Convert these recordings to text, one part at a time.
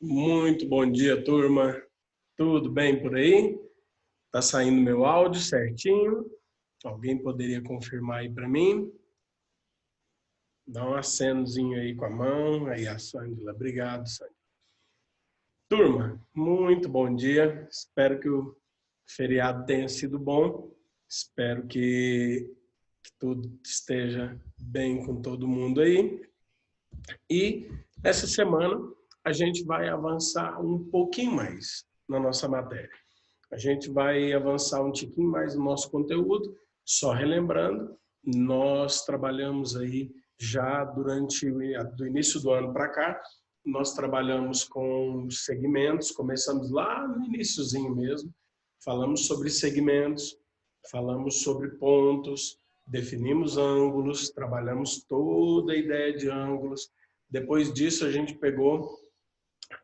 Muito bom dia, turma. Tudo bem por aí? Tá saindo meu áudio certinho? Alguém poderia confirmar aí para mim? Dá um acenozinho aí com a mão. Aí, a Sângela. Obrigado, Sângela. Turma, muito bom dia. Espero que o feriado tenha sido bom. Espero que tudo esteja bem com todo mundo aí. E essa semana a gente vai avançar um pouquinho mais na nossa matéria. A gente vai avançar um tiquinho mais no nosso conteúdo. Só relembrando, nós trabalhamos aí já durante do início do ano para cá, nós trabalhamos com segmentos, começamos lá no iniciozinho mesmo, falamos sobre segmentos, falamos sobre pontos, definimos ângulos, trabalhamos toda a ideia de ângulos. Depois disso a gente pegou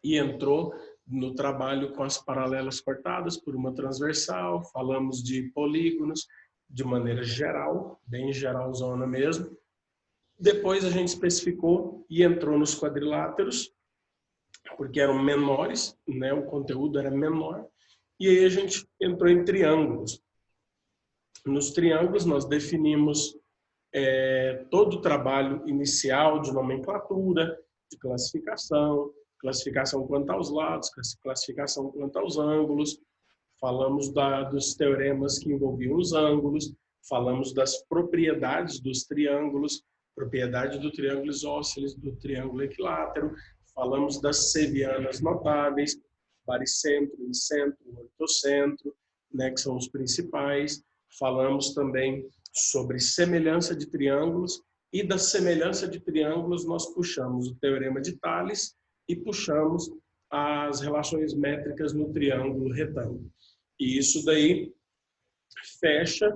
e entrou no trabalho com as paralelas cortadas por uma transversal, falamos de polígonos de maneira geral, bem geralzona mesmo. Depois a gente especificou e entrou nos quadriláteros, porque eram menores, né? O conteúdo era menor, e aí a gente entrou em triângulos. Nos triângulos nós definimos todo o trabalho inicial de nomenclatura, de classificação, classificação quanto aos lados, classificação quanto aos ângulos, falamos dos teoremas que envolviam os ângulos, falamos das propriedades dos triângulos, propriedade do triângulo isósceles, do triângulo equilátero, falamos das sevianas notáveis, baricentro, incentro, ortocentro, né, que são os principais. Falamos também sobre semelhança de triângulos, e da semelhança de triângulos nós puxamos o teorema de Tales e puxamos as relações métricas no triângulo retângulo. E isso daí fecha,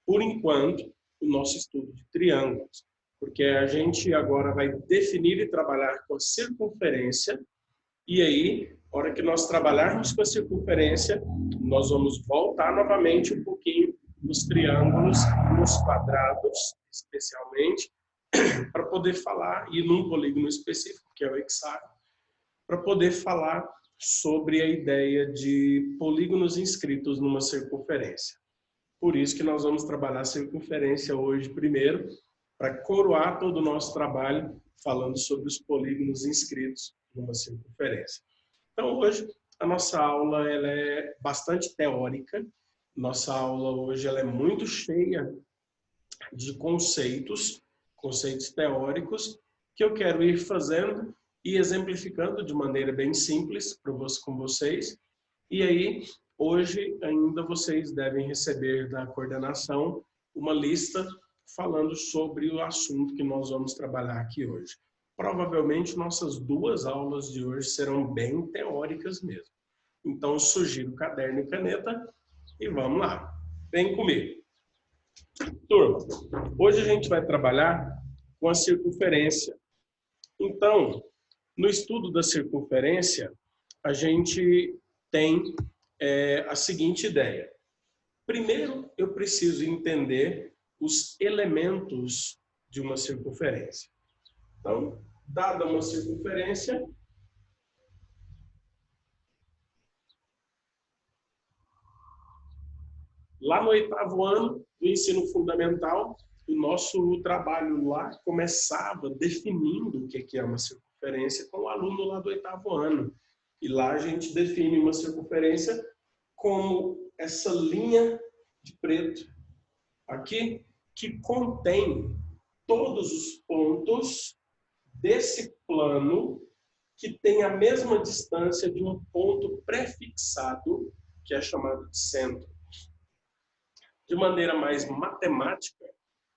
por enquanto, o nosso estudo de triângulos, porque a gente agora vai definir e trabalhar com a circunferência, e aí, na hora que nós trabalharmos com a circunferência, nós vamos voltar novamente um pouquinho nos triângulos, nos quadrados, especialmente, para poder falar, e num polígono específico, que é o hexágono, para poder falar sobre a ideia de polígonos inscritos numa circunferência. Por isso que nós vamos trabalhar a circunferência hoje primeiro, para coroar todo o nosso trabalho falando sobre os polígonos inscritos numa circunferência. Então, hoje, a nossa aula ela é bastante teórica. Nossa aula hoje ela é muito cheia de conceitos teóricos, que eu quero ir fazendo e exemplificando de maneira bem simples com vocês. E aí, hoje, ainda vocês devem receber da coordenação uma lista falando sobre o assunto que nós vamos trabalhar aqui hoje. Provavelmente, nossas duas aulas de hoje serão bem teóricas mesmo. Então, sugiro caderno e caneta e vamos lá. Vem comigo. Turma, hoje a gente vai trabalhar com a circunferência. Então, no estudo da circunferência, a gente tem a seguinte ideia. Primeiro, eu preciso entender os elementos de uma circunferência. Então, dada uma circunferência, lá no 8º ano do ensino fundamental, o nosso trabalho lá começava definindo o que é uma circunferência com o aluno lá do 8º ano. E lá a gente define uma circunferência como essa linha de preto aqui, que contém todos os pontos desse plano que tem a mesma distância de um ponto prefixado, que é chamado de centro. De maneira mais matemática,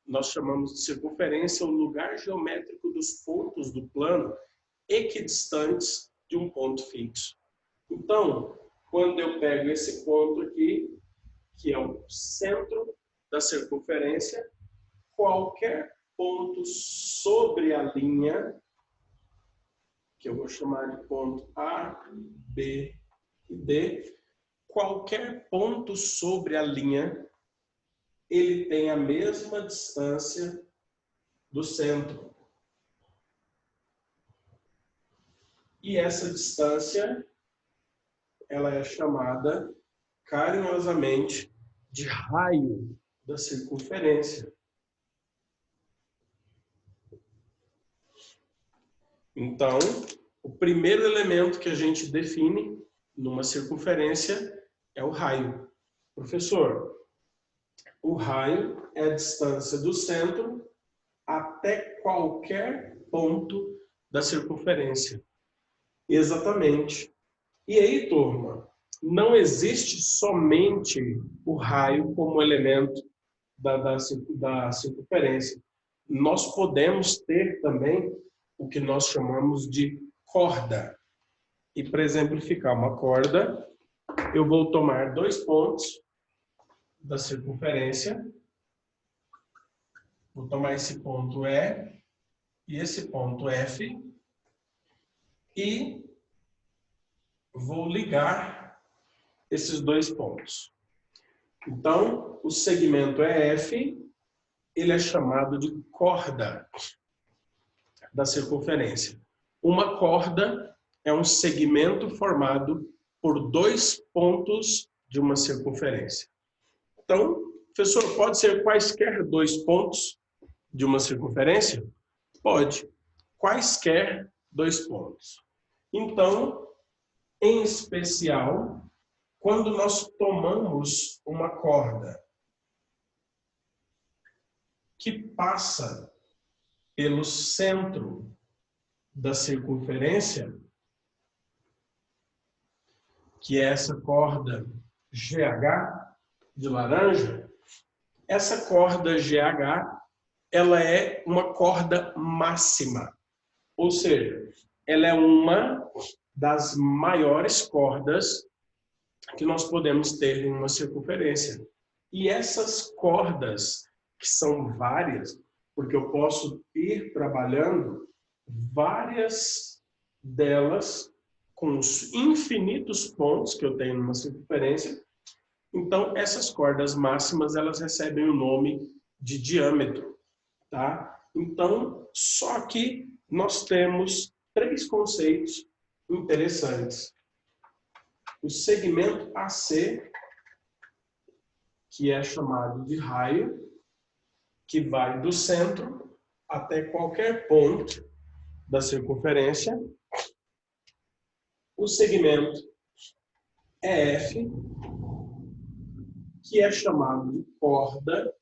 nós chamamos de circunferência o lugar geométrico dos pontos do plano equidistantes de um ponto fixo. Então, quando eu pego esse ponto aqui, que é o centro da circunferência, qualquer ponto sobre a linha, que eu vou chamar de ponto A, B e D, qualquer ponto sobre a linha, ele tem a mesma distância do centro. E essa distância, ela é chamada carinhosamente de raio da circunferência. Então, o primeiro elemento que a gente define numa circunferência é o raio. Professor, o raio é a distância do centro até qualquer ponto da circunferência. Exatamente. E aí, turma, não existe somente o raio como elemento da circunferência. Nós podemos ter também o que nós chamamos de corda. E para exemplificar uma corda, eu vou tomar 2 pontos da circunferência. Vou tomar esse ponto E e esse ponto F e vou ligar esses 2 pontos. Então, o segmento EF, ele é chamado de corda da circunferência. Uma corda é um segmento formado por 2 pontos de uma circunferência. Então, professor, pode ser quaisquer 2 pontos de uma circunferência? Pode. Quaisquer 2 pontos. Então, em especial, quando nós tomamos uma corda que passa pelo centro da circunferência, que é essa corda GH de laranja, essa corda GH, ela é uma corda máxima, ou seja, ela é uma das maiores cordas que nós podemos ter em uma circunferência. E essas cordas, que são várias, porque eu posso ir trabalhando várias delas com os infinitos pontos que eu tenho numa circunferência. Então, essas cordas máximas, elas recebem o nome de diâmetro, tá? Então, só que nós temos 3 conceitos interessantes. O segmento AC, que é chamado de raio, que vai do centro até qualquer ponto da circunferência. O segmento EF, que é chamado de corda,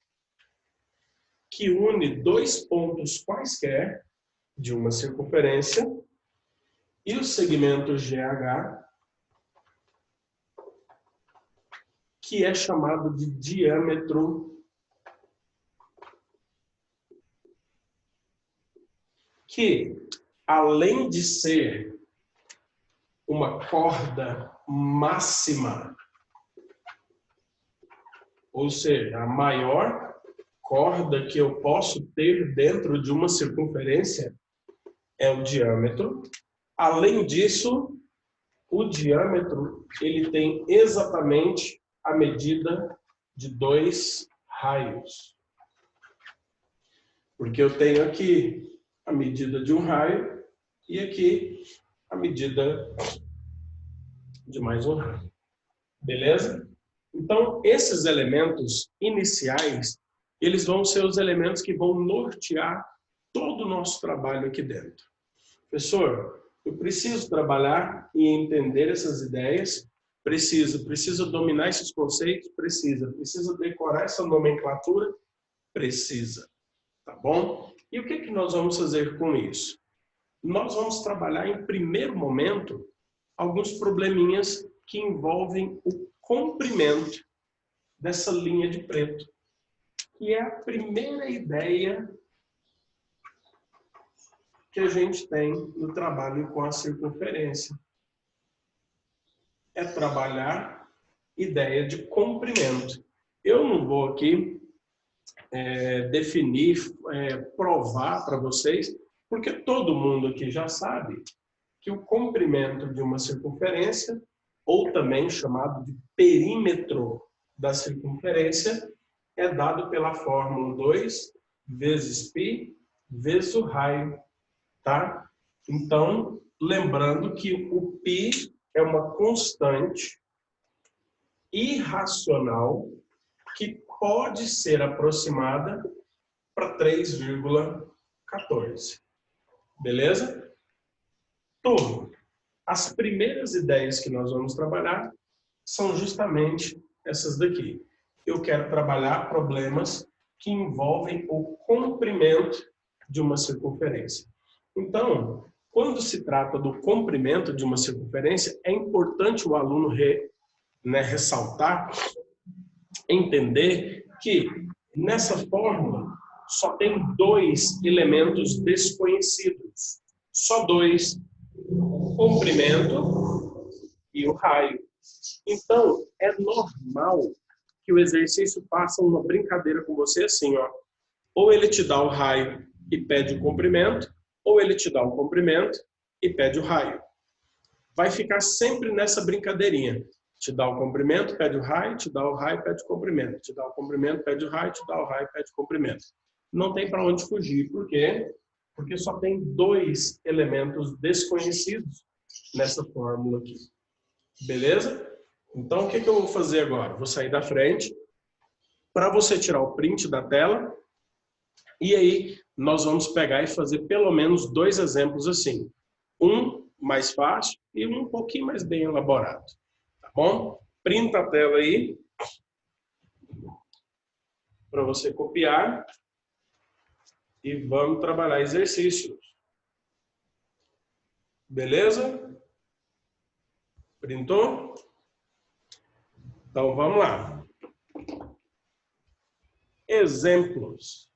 que une 2 pontos quaisquer de uma circunferência. E o segmento GH, que é chamado de diâmetro, que, além de ser uma corda máxima, ou seja, a maior corda que eu posso ter dentro de uma circunferência é o diâmetro. Além disso, o diâmetro ele tem exatamente a medida de 2 raios. Porque eu tenho aqui a medida de um raio e aqui a medida de mais um raio. Beleza? Então, esses elementos iniciais, eles vão ser os elementos que vão nortear todo o nosso trabalho aqui dentro. Professor, eu preciso trabalhar e entender essas ideias, preciso dominar esses conceitos, precisa decorar essa nomenclatura, precisa, tá bom? E o que nós vamos fazer com isso? Nós vamos trabalhar em primeiro momento alguns probleminhas que envolvem o comprimento dessa linha de preto, que é a primeira ideia que a gente tem no trabalho com a circunferência. É trabalhar ideia de comprimento. Eu não vou aqui definir, provar para vocês, porque todo mundo aqui já sabe que o comprimento de uma circunferência, ou também chamado de perímetro da circunferência, é dado pela fórmula 2 vezes π vezes o raio, tá? Então, lembrando que o π é uma constante irracional que pode ser aproximada para 3,14. Beleza? Turma, as primeiras ideias que nós vamos trabalhar são justamente essas daqui. Eu quero trabalhar problemas que envolvem o comprimento de uma circunferência. Então, quando se trata do comprimento de uma circunferência, é importante o aluno ressaltar, entender que nessa fórmula só tem dois elementos desconhecidos. Só dois: o comprimento e o raio. Então, é normal que o exercício faça uma brincadeira com você assim, ó. Ou ele te dá o raio e pede o comprimento, ou ele te dá o comprimento e pede o raio. Vai ficar sempre nessa brincadeirinha. Te dá o comprimento, pede o raio, te dá o raio, pede o comprimento. Te dá o comprimento, pede o raio, te dá o raio, pede o comprimento. Não tem para onde fugir. Por quê? Porque só tem dois elementos desconhecidos nessa fórmula aqui. Beleza? Então, o que eu vou fazer agora? Vou sair da frente para você tirar o print da tela. E aí, nós vamos pegar e fazer pelo menos dois exemplos assim. Um mais fácil e um pouquinho mais bem elaborado. Tá bom? Printa a tela aí para você copiar e vamos trabalhar exercícios. Beleza? Printou? Então vamos lá. Exemplos.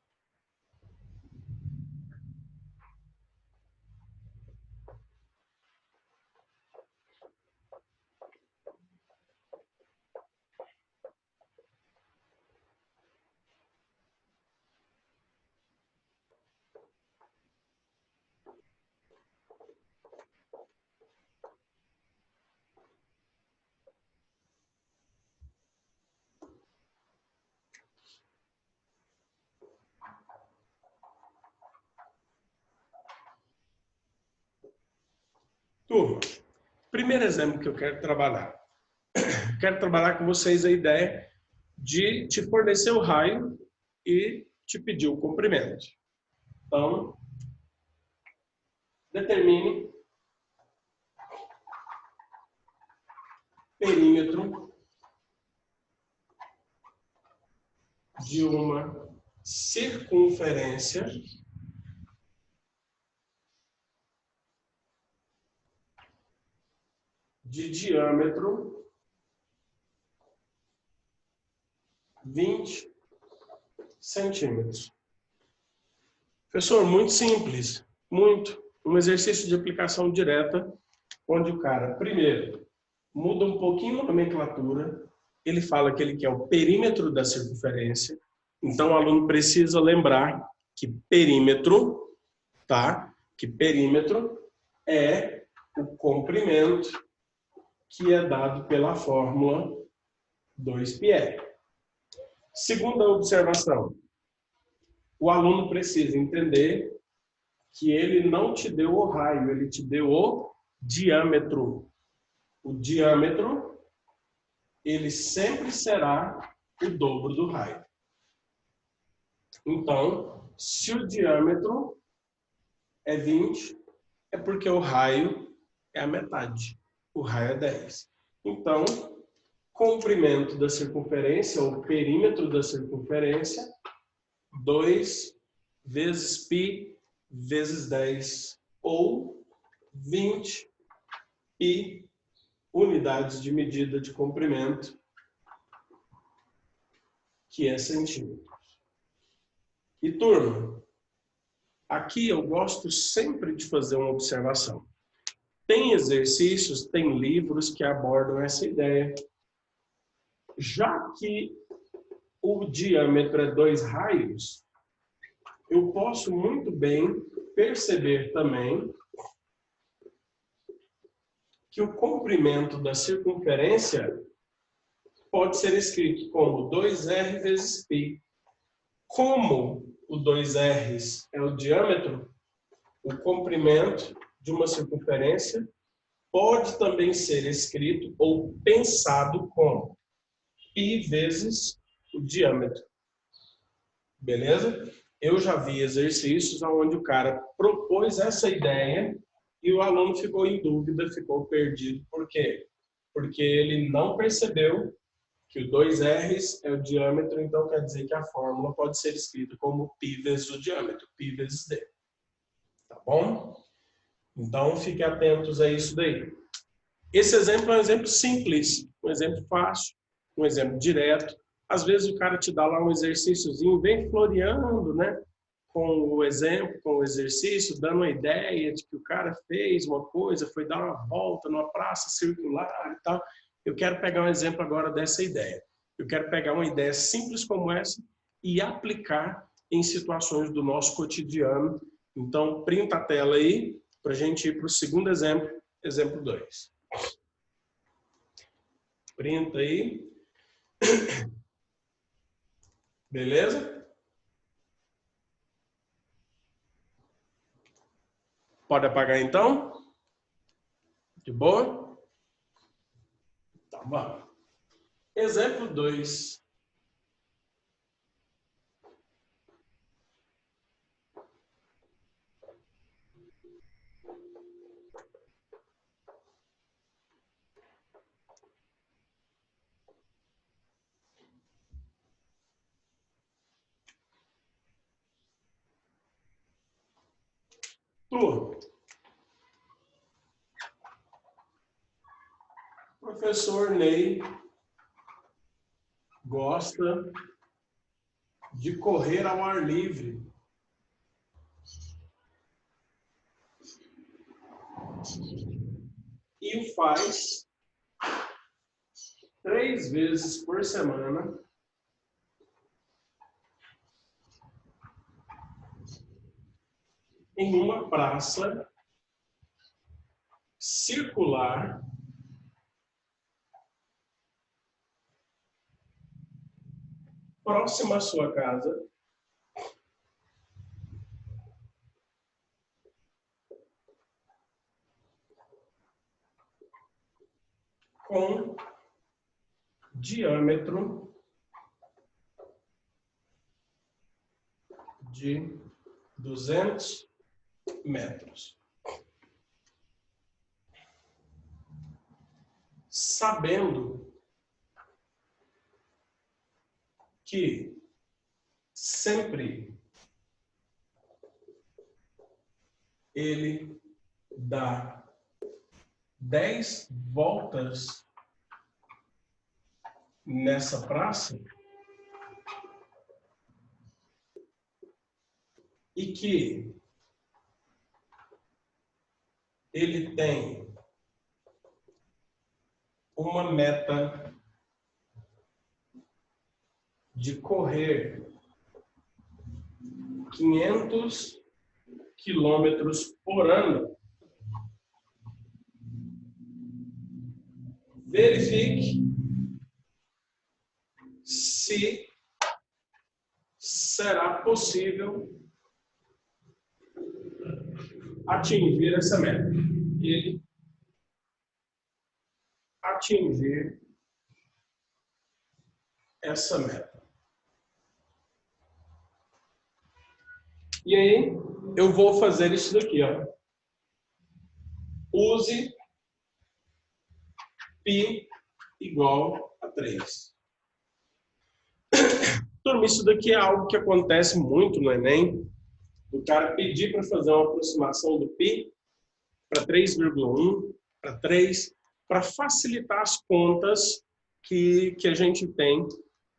Turma, primeiro exemplo que eu quero trabalhar. Quero trabalhar com vocês a ideia de te fornecer o raio e te pedir o comprimento. Então, determine perímetro de uma circunferência de diâmetro 20 centímetros. Professor, muito simples, muito. Um exercício de aplicação direta, onde o cara, primeiro, muda um pouquinho a nomenclatura, ele fala que ele quer o perímetro da circunferência, então o aluno precisa lembrar que perímetro, tá? Que perímetro é o comprimento que é dado pela fórmula 2πr. Segunda observação, o aluno precisa entender que ele não te deu o raio, ele te deu o diâmetro. O diâmetro, ele sempre será o dobro do raio. Então, se o diâmetro é 20, é porque o raio é a metade. O raio é 10. Então, comprimento da circunferência, ou perímetro da circunferência, 2 vezes π vezes 10, ou 20 π unidades de medida de comprimento, que é centímetros. E turma, aqui eu gosto sempre de fazer uma observação. Tem exercícios, tem livros que abordam essa ideia. Já que o diâmetro é 2 raios, eu posso muito bem perceber também que o comprimento da circunferência pode ser escrito como 2r vezes π. Como o 2r é o diâmetro, o comprimento de uma circunferência pode também ser escrito ou pensado como π vezes o diâmetro. Beleza? Eu já vi exercícios onde o cara propôs essa ideia e o aluno ficou em dúvida, ficou perdido. Por quê? Porque ele não percebeu que o 2R é o diâmetro, então quer dizer que a fórmula pode ser escrita como π vezes o diâmetro, π vezes d. Tá bom? Então, fiquem atentos a isso daí. Esse exemplo é um exemplo simples, um exemplo fácil, um exemplo direto. Às vezes o cara te dá lá um exercíciozinho, vem floreando, né? Com o exemplo, com o exercício, dando uma ideia de que o cara fez uma coisa, foi dar uma volta numa praça circular e tal. Eu quero pegar um exemplo agora dessa ideia. Eu quero pegar uma ideia simples como essa e aplicar em situações do nosso cotidiano. Então, printa a tela aí para a gente ir para o segundo exemplo, exemplo 2. Printa aí. Beleza? Pode apagar então? De boa? Tá bom. Exemplo 2. Turma, professor Ney gosta de correr ao ar livre. E o faz 3 vezes por semana em uma praça circular próxima à sua casa, com diâmetro de 200 metros. Sabendo que sempre ele dá 10 voltas nessa praça e que ele tem uma meta de correr 500 quilômetros por ano, verifique se será possível atingir essa meta. Ele atingir essa meta. E aí, eu vou fazer isso daqui, ó. Use π igual a 3. Turma, isso daqui é algo que acontece muito no Enem. O cara pedir para fazer uma aproximação do π para 3,1, para 3, para facilitar as contas que a gente tem,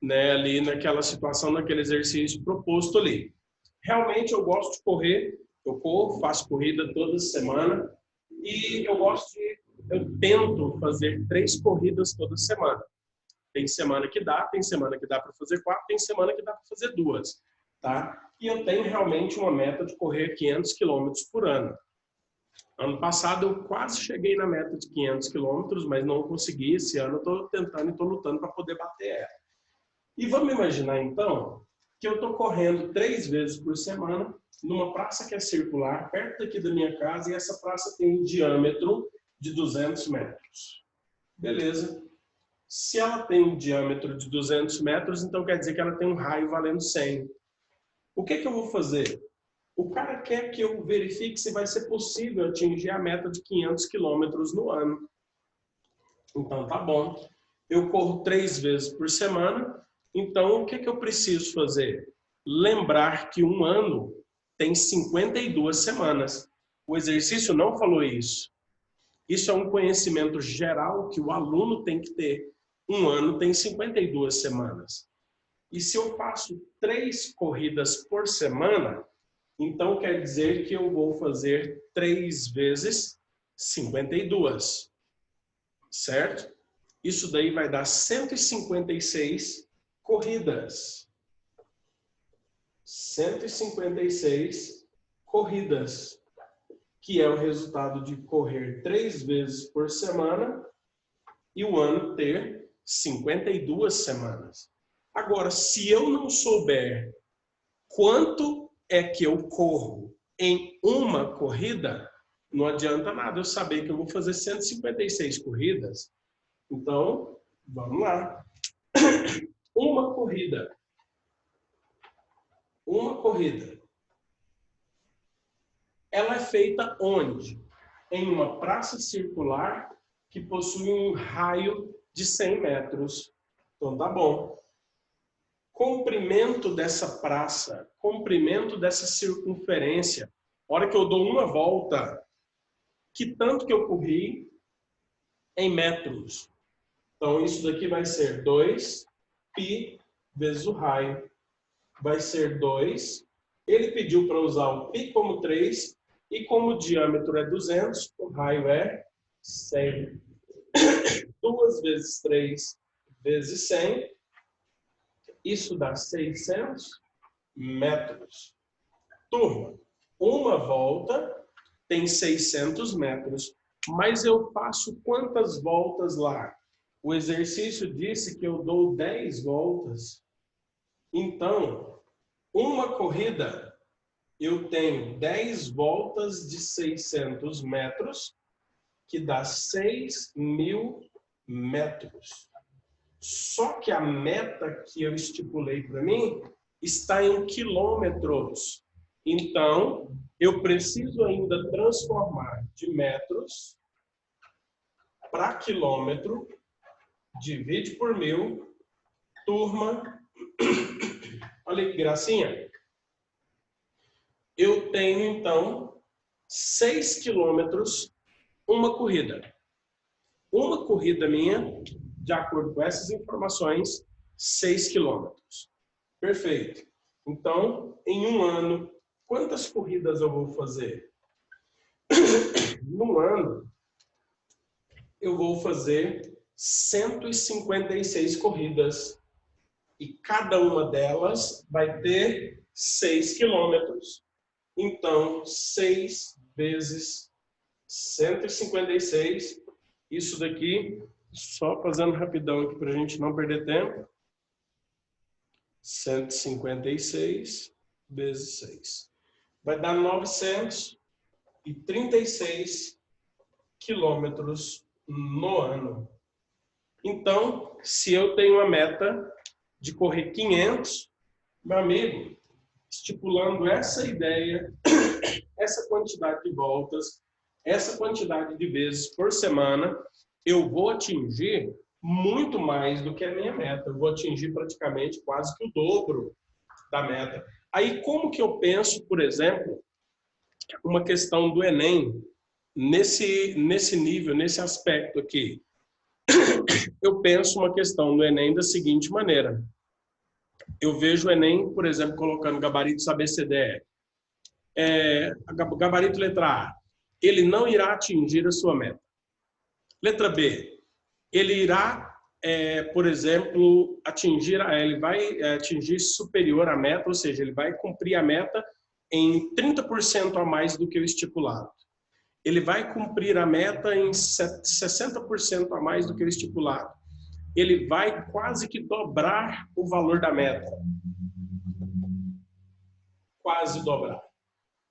né, ali naquela situação, naquele exercício proposto ali. Realmente eu gosto de correr, eu corro, faço corrida toda semana e eu tento fazer 3 corridas toda semana. Tem semana que dá para fazer 4, tem semana que dá para fazer 2, tá? E eu tenho realmente uma meta de correr 500 quilômetros por ano. Ano passado eu quase cheguei na meta de 500 quilômetros, mas não consegui. Esse ano eu estou tentando e estou lutando para poder bater ela. E vamos imaginar então que eu estou correndo 3 vezes por semana numa praça que é circular, perto daqui da minha casa, e essa praça tem um diâmetro de 200 metros. Beleza. Se ela tem um diâmetro de 200 metros, então quer dizer que ela tem um raio valendo 100. O que eu vou fazer? O cara quer que eu verifique se vai ser possível atingir a meta de 500 quilômetros no ano. Então, tá bom. Eu corro 3 vezes por semana. Então, o que eu preciso fazer? Lembrar que um ano tem 52 semanas. O exercício não falou isso. Isso é um conhecimento geral que o aluno tem que ter. Um ano tem 52 semanas. E se eu faço 3 corridas por semana, então quer dizer que eu vou fazer 3 vezes 52. Certo? Isso daí vai dar 156 corridas. 156 corridas, que é o resultado de correr 3 vezes por semana e o ano ter 52 semanas. Agora, se eu não souber quanto é que eu corro em uma corrida, não adianta nada eu saber que eu vou fazer 156 corridas. Então, vamos lá. Uma corrida. Uma corrida. Ela é feita onde? Em uma praça circular que possui um raio de 100 metros. Então, tá bom. Comprimento dessa praça, comprimento dessa circunferência. A hora que eu dou uma volta, que tanto que eu corri em metros? Então, isso daqui vai ser 2π vezes o raio. Vai ser 2. Ele pediu para usar o π como 3. E como o diâmetro é 200, o raio é 100. 2 vezes 3 vezes 100. Isso dá 600 metros. Turma, uma volta tem 600 metros. Mas eu faço quantas voltas lá? O exercício disse que eu dou 10 voltas. Então, uma corrida, eu tenho 10 voltas de 600 metros, que dá 6.000 metros. Só que a meta que eu estipulei para mim está em quilômetros. Então, eu preciso ainda transformar de metros para quilômetro, divide por 1.000, turma. Olha que gracinha. Eu tenho, então, 6 quilômetros, uma corrida. Uma corrida minha, de acordo com essas informações, 6 quilômetros. Perfeito. Então, em um ano, quantas corridas eu vou fazer? No ano, eu vou fazer 156 corridas. E cada uma delas vai ter 6 quilômetros. Então, 6 vezes 156. Isso daqui, só fazendo rapidão aqui para a gente não perder tempo. 156 vezes 6. Vai dar 936 quilômetros no ano. Então, se eu tenho a meta de correr 500, meu amigo, estipulando essa ideia, essa quantidade de voltas, essa quantidade de vezes por semana, eu vou atingir muito mais do que a minha meta. Eu vou atingir praticamente quase que o dobro da meta. Aí, como que eu penso, por exemplo, uma questão do Enem, nesse nível, nesse aspecto aqui? Eu penso uma questão do Enem da seguinte maneira. Eu vejo o Enem, por exemplo, colocando gabaritos ABCDE. Gabarito letra A, ele não irá atingir a sua meta. Letra B, ele irá, por exemplo, ele vai atingir superior à meta, ou seja, ele vai cumprir a meta em 30% a mais do que o estipulado. Ele vai cumprir a meta em 60% a mais do que o estipulado. Ele vai quase que dobrar o valor da meta. quase dobrar.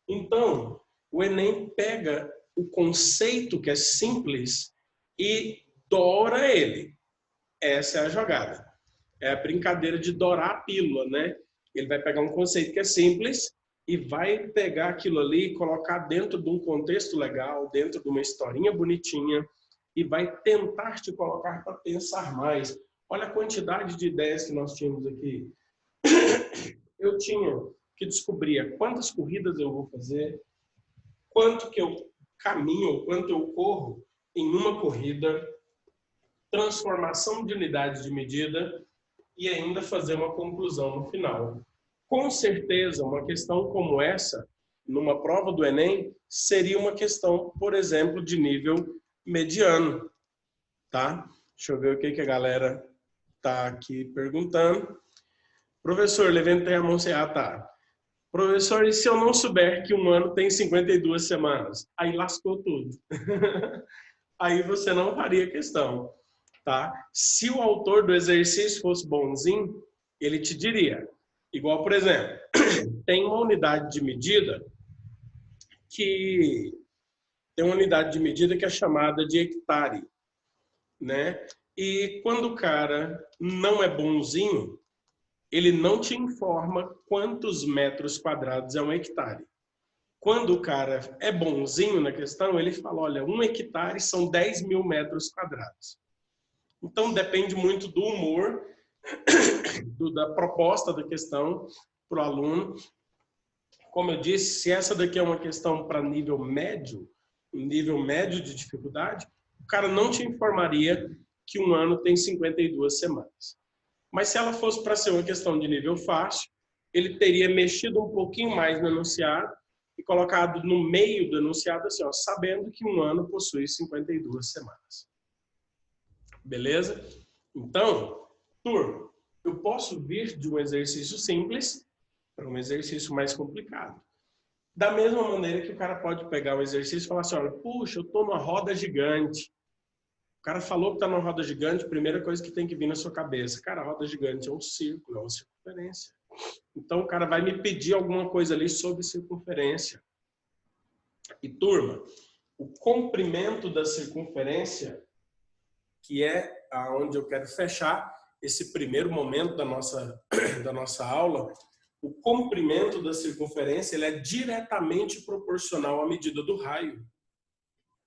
Então, o Enem pega o conceito que é simples e dora ele. Essa é a jogada. É a brincadeira de dourar a pílula, né? Ele vai pegar um conceito que é simples e vai pegar aquilo ali e colocar dentro de um contexto legal, dentro de uma historinha bonitinha e vai tentar te colocar para pensar mais. Olha a quantidade de ideias que nós tínhamos aqui. Eu tinha que descobrir quantas corridas eu vou fazer, quanto que eu caminho, quanto eu corro em uma corrida, transformação de unidade de medida e ainda fazer uma conclusão no final. Com certeza, uma questão como essa, numa prova do Enem, seria uma questão, por exemplo, de nível mediano, tá? Deixa eu ver o que a galera tá aqui perguntando. Professor, levantei a mão, tá. Professor, e se eu não souber que um ano tem 52 semanas? Aí lascou tudo. Aí você não faria questão, tá? Se o autor do exercício fosse bonzinho, ele te diria. Igual, por exemplo, tem uma unidade de medida que é chamada de hectare, né? E quando o cara não é bonzinho, ele não te informa quantos metros quadrados é um hectare. Quando o cara é bonzinho na questão, ele fala, olha, 1 hectare são 10 mil metros quadrados. Então, depende muito do humor, da proposta da questão para o aluno. Como eu disse, se essa daqui é uma questão para nível médio, um nível médio de dificuldade, o cara não te informaria que um ano tem 52 semanas. Mas se ela fosse para ser uma questão de nível fácil, ele teria mexido um pouquinho mais no enunciado e colocado no meio do enunciado assim, ó, sabendo que um ano possui 52 semanas. Beleza? Então, turma, eu posso vir de um exercício simples para um exercício mais complicado. Da mesma maneira que o cara pode pegar um exercício e falar assim, olha, puxa, eu estou numa roda gigante. O cara falou que está numa roda gigante, primeira coisa que tem que vir na sua cabeça. Cara, a roda gigante é um círculo, é uma circunferência. Então, o cara vai me pedir alguma coisa ali sobre circunferência. E, turma, o comprimento da circunferência, que é aonde eu quero fechar esse primeiro momento da nossa aula, o comprimento da circunferência ele é diretamente proporcional à medida do raio.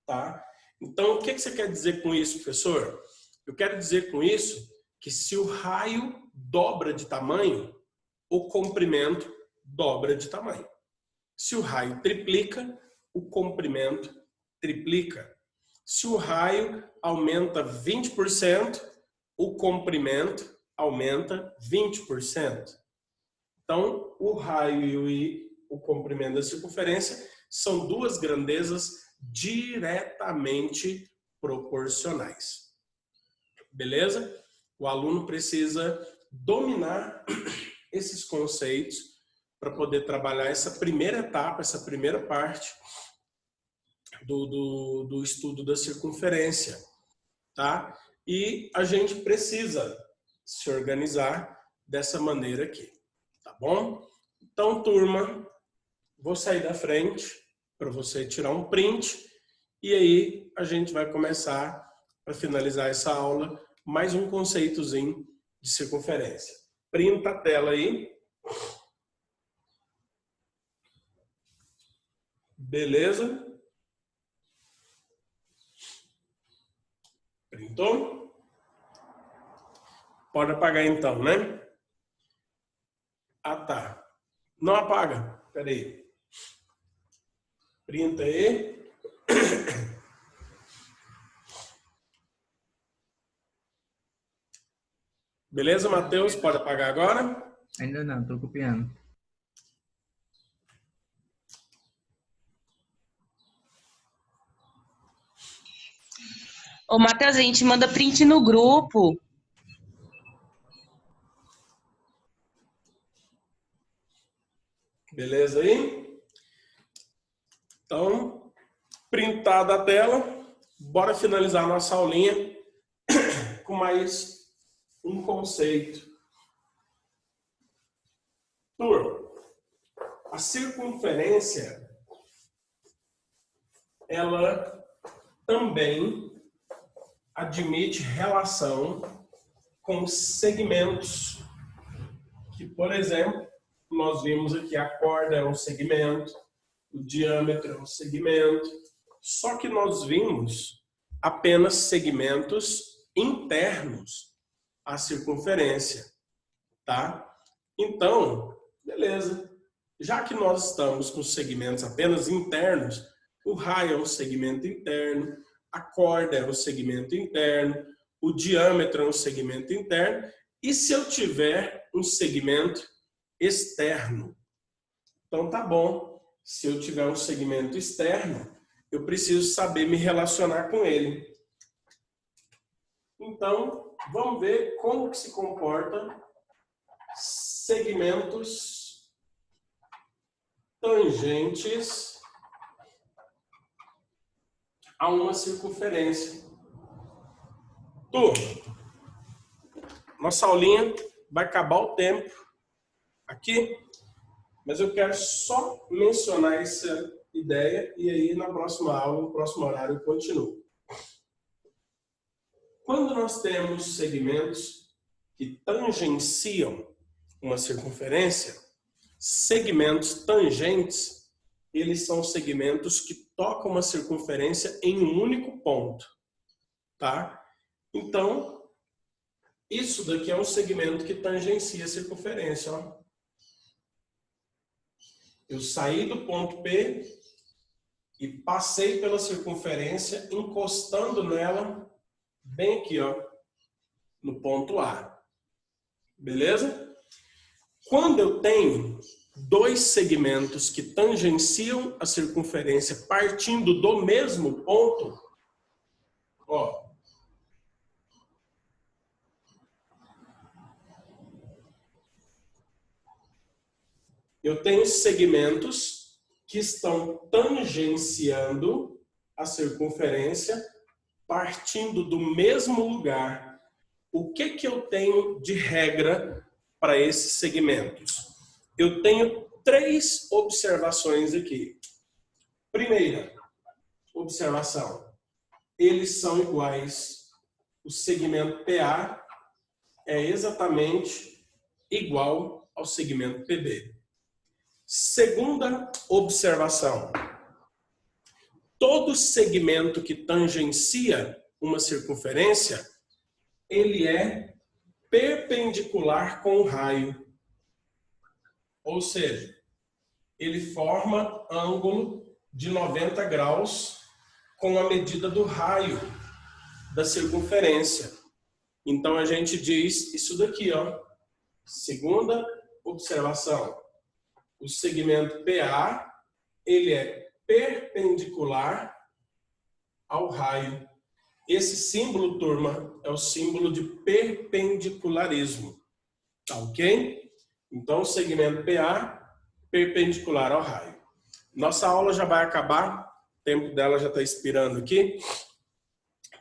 Tá? Então, o que você quer dizer com isso, professor? Eu quero dizer com isso que se o raio dobra de tamanho, o comprimento dobra de tamanho. Se o raio triplica, o comprimento triplica. Se o raio aumenta 20%, o comprimento aumenta 20%. Então, o raio e o comprimento da circunferência são duas grandezas diretamente proporcionais. Beleza? O aluno precisa dominar esses conceitos para poder trabalhar essa primeira etapa, essa primeira parte do estudo da circunferência, tá? E a gente precisa se organizar dessa maneira aqui, tá bom? Então, turma, vou sair da frente para você tirar um print e aí a gente vai começar, para finalizar essa aula, mais um conceitozinho de circunferência. Printa a tela aí. Beleza? Printou? Pode apagar então, né? Ah, tá. Não apaga. Espera aí. Printa aí. Beleza, Matheus? Pode apagar agora? Ainda não, estou copiando. Ô, Matheus, a gente manda print no grupo. Beleza aí? Então, printada a tela, bora finalizar nossa aulinha com mais um conceito. Turma, A circunferência, ela também admite relação com segmentos, que, por exemplo, nós vimos aqui a corda é um segmento, o diâmetro é um segmento, só que nós vimos apenas segmentos internos à circunferência, tá? Então, beleza. Já que nós estamos com segmentos apenas internos, o raio é um segmento interno, a corda é um segmento interno, o diâmetro é um segmento interno, e se eu tiver um segmento externo? Então tá bom, se eu tiver um segmento externo, eu preciso saber me relacionar com ele. Então, vamos ver como que se comporta segmentos tangentes a uma circunferência. Turma, nossa aulinha vai acabar o tempo aqui, mas eu quero só mencionar essa ideia e aí na próxima aula, no próximo horário, eu continuo. Quando nós temos segmentos que tangenciam uma circunferência, segmentos tangentes, eles são segmentos que tocam uma circunferência em um único ponto, tá? Então, isso daqui é um segmento que tangencia a circunferência, ó. Eu saí do ponto P e passei pela circunferência, encostando nela bem aqui, ó, no ponto A. Beleza? Quando eu tenho dois segmentos que tangenciam a circunferência partindo do mesmo ponto, ó, eu tenho segmentos que estão tangenciando a circunferência partindo do mesmo lugar. O que que eu tenho de regra para esses segmentos? Eu tenho três observações aqui. Primeira observação, eles são iguais. O segmento PA é exatamente igual ao segmento PB. Segunda observação, todo segmento que tangencia uma circunferência, ele é perpendicular com o raio. Ou seja, ele forma ângulo de 90 graus com a medida do raio da circunferência. Então a gente diz isso daqui, ó. Segunda observação, o segmento PA, ele é perpendicular ao raio. Esse símbolo, turma, é o símbolo de perpendicularismo. Tá ok? Então, o segmento PA, perpendicular ao raio. Nossa aula já vai acabar, o tempo dela já está expirando aqui.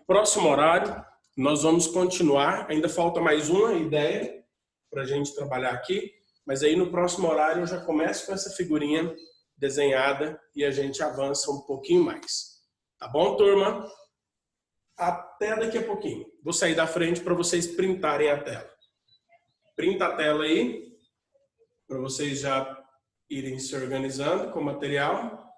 Próximo horário, nós vamos continuar. Ainda falta mais uma ideia para a gente trabalhar aqui, mas aí no próximo horário eu já começo com essa figurinha desenhada e a gente avança um pouquinho mais. Tá bom, turma? Até daqui a pouquinho. Vou sair da frente para vocês printarem a tela. Printa a tela aí, para vocês já irem se organizando com o material.